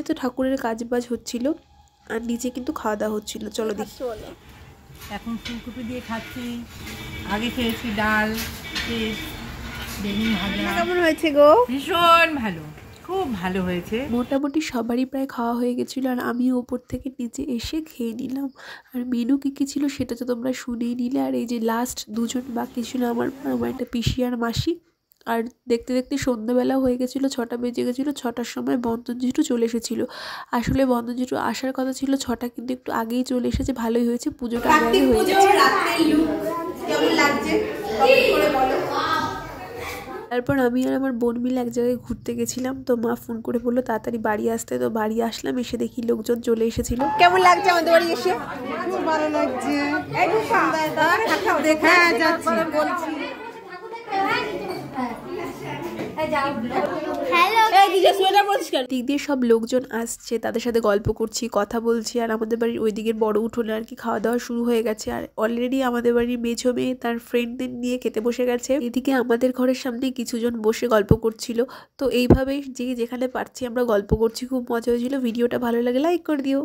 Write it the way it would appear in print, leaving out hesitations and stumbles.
উপরে তো ঠাকুরের কাজবাজ হচ্ছিল আর নিচে কিন্তু খাওয়া দাওয়া হচ্ছিল। চলো দেখি। এখন ফুলকপি দিয়ে খাচ্ছি, আগে খেয়েছি ডাল, বেগুন ভাজা। কেমন হয়েছে গো? ভীষণ ভালো, খুব ভালো হয়েছে। মোটামুটি সবারই প্রায় খাওয়া হয়ে গেছিলো আর আমিও ওপর থেকে নিচে এসে খেয়ে নিলাম। আর মেনু কী কী ছিল সেটা তো তোমরা শুনেই নিলে। আর এই যে লাস্ট দুজন বাকি ছিল আমার একটা পিসি আর মাসি। আর দেখতে দেখতে সন্ধ্যাবেলা হয়ে গেছিলো, 6টা বেজে গেছিলো। 6টার সময় বন্ধন জেঠু চলে এসেছিলো। আসলে বন্ধন জেঠু আসার কথা ছিল 6টা, কিন্তু একটু আগেই চলে এসেছে, ভালোই হয়েছে। পুজোটা আগে হয়ে গেছে। তারপর আমি আর আমার বোন মিলে এক জায়গায় ঘুরতে গেছিলাম, তো মা ফোন করে বললো তাড়াতাড়ি বাড়ি আসতে। তো বাড়ি আসলাম, এসে দেখি লোকজন চলে এসেছিল। কেমন লাগছে আমাদের বাড়ি এসে? খুব ভালো লাগছে। দেখা যাচ্ছে বলছি। দিক দিয়ে সব লোকজন আসছে, তাদের সাথে গল্প করছি, কথা বলছি। আর আমাদের বাড়ির ওই দিকের বড় উঠোনে আর কি খাওয়া দাওয়া শুরু হয়ে গেছে। আর অলরেডি আমাদের বাড়ির মেঝো মেয়ে তার ফ্রেন্ডদের নিয়ে খেতে বসে গেছে। এদিকে আমাদের ঘরের সামনে কিছুজন বসে গল্প করছিল। তো এইভাবেই যে যেখানে পারছি আমরা গল্প করছি, খুব মজা হয়েছিল। ভিডিওটা ভালো লাগে লাইক করে দিও।